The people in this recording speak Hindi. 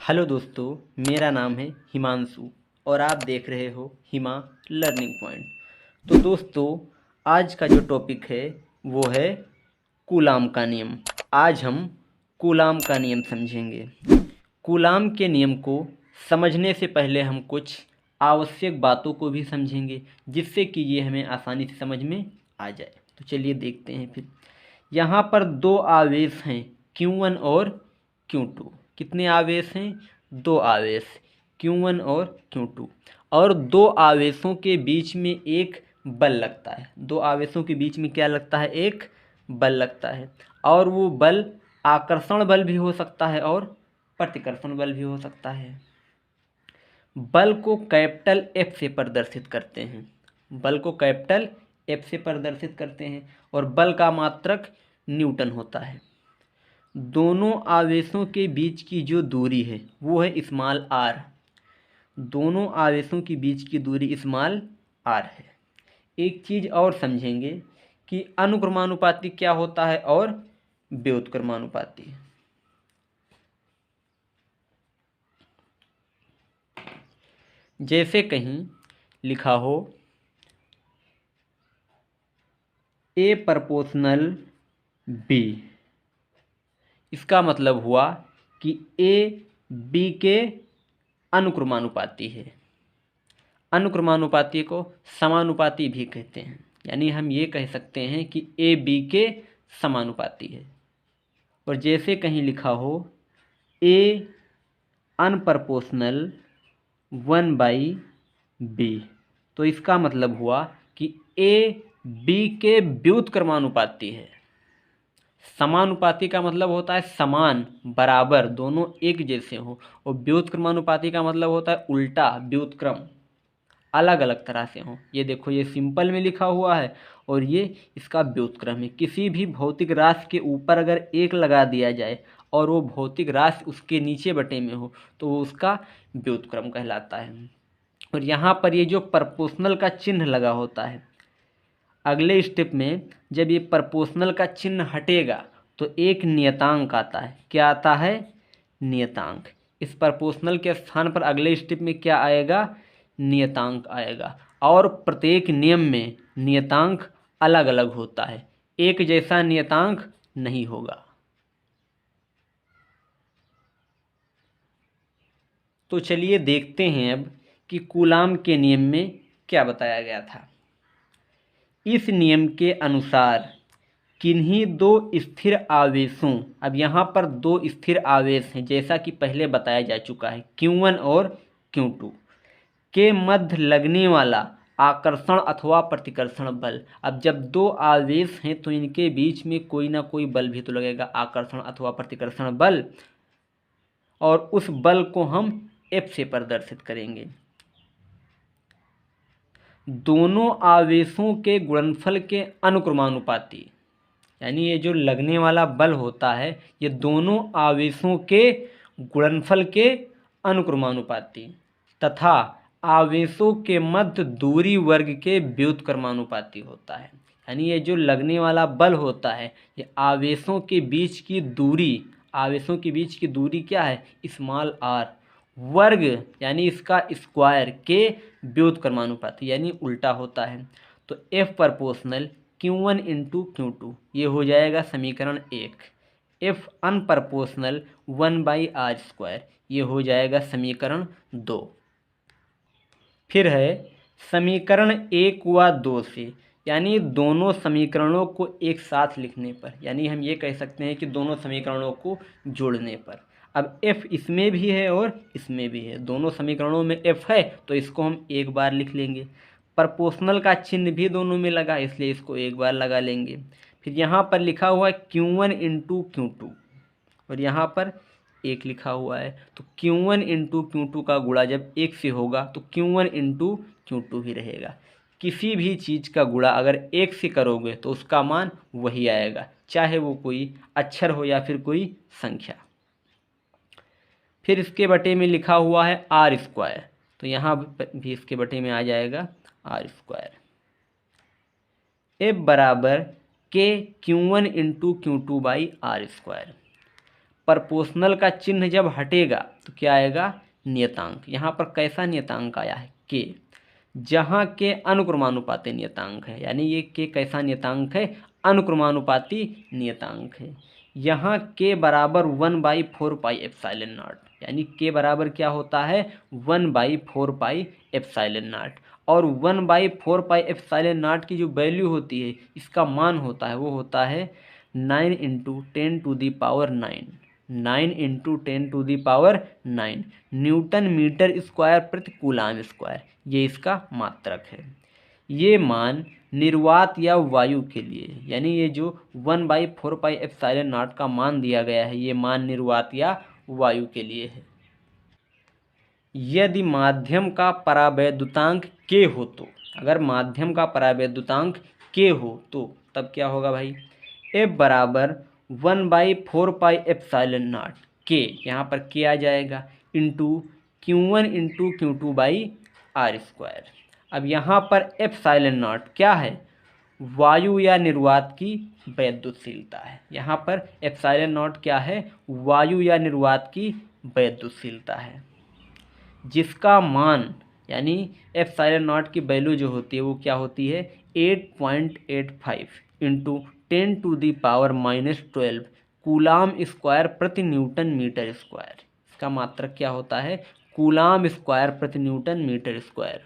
हेलो दोस्तों, मेरा नाम है हिमांशु और आप देख रहे हो हिमा लर्निंग पॉइंट। तो दोस्तों, आज का जो टॉपिक है वो है कूलाम का नियम। आज हम कूलाम का नियम समझेंगे। कूलाम के नियम को समझने से पहले हम कुछ आवश्यक बातों को भी समझेंगे, जिससे कि ये हमें आसानी से समझ में आ जाए। तो चलिए देखते हैं। फिर यहाँ पर दो आवेश हैं, Q1 और Q2। कितने आवेश हैं? दो आवेश, Q1 और Q2। और दो आवेशों के बीच में एक बल लगता है। दो आवेशों के बीच में क्या लगता है? एक बल लगता है। और वो बल आकर्षण बल भी हो सकता है और प्रतिकर्षण बल भी हो सकता है। बल को कैपिटल F से प्रदर्शित करते हैं। बल को कैपिटल F से प्रदर्शित करते हैं और बल का मात्रक न्यूटन होता है। दोनों आवेशों के बीच की जो दूरी है वो है स्मॉल r। दोनों आवेशों के बीच की दूरी स्मॉल r है। एक चीज़ और समझेंगे कि अनुक्रमानुपाती क्या होता है और व्युत्क्रमानुपाती। जैसे कहीं लिखा हो A प्रोपोर्शनल B, इसका मतलब हुआ कि A B के अनुक्रमानुपाती है। अनुक्रमानुपाती को समानुपाती भी कहते हैं, यानी हम ये कह सकते हैं कि A B के समानुपाती है। और जैसे कहीं लिखा हो A अनप्रपोर्शनल 1/B, तो इसका मतलब हुआ कि A B के व्युत्क्रमानुपाती है। समानुपाती का मतलब होता है समान, बराबर, दोनों एक जैसे हो। और व्युत्क्रमानुपाती का मतलब होता है उल्टा, व्युत्क्रम, अलग अलग तरह से हो। ये देखो, ये सिंपल में लिखा हुआ है और ये इसका व्युत्क्रम है। किसी भी भौतिक राशि के ऊपर अगर एक लगा दिया जाए और वो भौतिक राशि उसके नीचे बटे में हो तो वो उसका व्युत्क्रम कहलाता है। और यहाँ पर ये जो प्रपोर्शनल का चिन्ह लगा होता है, अगले स्टेप में जब ये प्रपोर्शनल का चिन्ह हटेगा तो एक नियतांक आता है। क्या आता है? नियतांक। इस प्रपोर्शनल के स्थान पर अगले स्टेप में क्या आएगा? नियतांक आएगा। और प्रत्येक नियम में नियतांक अलग अलग होता है, एक जैसा नियतांक नहीं होगा। तो चलिए देखते हैं अब कि कूलाम के नियम में क्या बताया गया था। इस नियम के अनुसार किन्हीं दो स्थिर आवेशों, अब यहाँ पर दो स्थिर आवेश हैं जैसा कि पहले बताया जा चुका है, Q1 और Q2 के मध्य लगने वाला आकर्षण अथवा प्रतिकर्षण बल। अब जब दो आवेश हैं तो इनके बीच में कोई ना कोई बल भी तो लगेगा, आकर्षण अथवा प्रतिकर्षण बल। और उस बल को हम F से प्रदर्शित करेंगे। दोनों आवेशों के गुणनफल के अनुक्रमानुपाती, यानी ये जो लगने वाला बल होता है ये दोनों आवेशों के गुणनफल के अनुक्रमानुपाती तथा आवेशों के मध्य दूरी वर्ग के व्युत्क्रमानुपाती होता है। यानी ये जो लगने वाला बल होता है ये आवेशों के बीच की दूरी, आवेशों के बीच की दूरी क्या है? स्मॉल r वर्ग, यानी इसका स्क्वायर के व्युत्क्रमानुपाती, यानी उल्टा होता है। तो F proportional Q1 into Q2 ये हो जाएगा समीकरण 1। F अनप्रपोर्शनल 1/r² ये हो जाएगा समीकरण 2। फिर है समीकरण 1 व 2 से, यानी दोनों समीकरणों को एक साथ लिखने पर, यानी हम ये कह सकते हैं कि दोनों समीकरणों को जोड़ने पर। अब F इसमें भी है और इसमें भी है, दोनों समीकरणों में F है तो इसको हम एक बार लिख लेंगे। प्रपोर्शनल का चिन्ह भी दोनों में लगा इसलिए इसको एक बार लगा लेंगे। फिर यहाँ पर लिखा हुआ है Q1 इंटू Q2 और यहाँ पर एक लिखा हुआ है, तो Q1 इंटू Q2 का गुणा जब एक से होगा तो Q1 इंटू Q2 ही रहेगा। किसी भी चीज़ का गुणा अगर एक से करोगे तो उसका मान वही आएगा, चाहे वो कोई अक्षर हो या फिर कोई संख्या। फिर इसके बटे में लिखा हुआ है r², तो यहाँ भी इसके बटे में आ जाएगा r²। F बराबर के Q1 into Q2 by r²। Proportional का चिन्ह जब हटेगा तो क्या आएगा, नियतांक। यहाँ पर कैसा नियतांक आया है, के, जहाँ के अनुक्रमानुपाती नियतांक है, यानी ये के कैसा नियतांक है, अनुक्रमानुपाती नियतांक है। यहाँ के बराबर 1/4πε0, यानी के बराबर क्या होता है, 1/4πε0। और 1/4πε0 की जो वैल्यू होती है, इसका मान होता है, वो होता है 9 × 10⁹, 9 × 10⁹ न्यूटन मीटर स्क्वायर प्रति कूलाम स्क्वायर, ये इसका मात्रक है। ये मान निर्वात या वायु के लिए, यानी ये जो 1/4πε0 का मान दिया गया है, ये मान निर्वात या वायु के लिए है। यदि माध्यम का परावैद्युतांक के हो तो, अगर माध्यम का परावैद्युतांक के हो तो तब क्या होगा भाई, F बराबर 1/4πε0 के, यहाँ पर के आ जाएगा, इंटू Q1 × Q2/r²। अब यहाँ पर ε0 क्या है, वायु या निर्वात की वैद्युतशीलता है। यहाँ पर ε0 क्या है, वायु या निर्वात की वैद्युतशीलता है, जिसका मान, यानी ε0 की वैल्यू जो होती है वो क्या होती है, 8.85 × 10⁻⁻12 कूलाम स्क्वायर प्रति न्यूटन मीटर स्क्वायर। इसका मात्रक क्या होता है, कूलाम स्क्वायर प्रति न्यूटन मीटर स्क्वायर।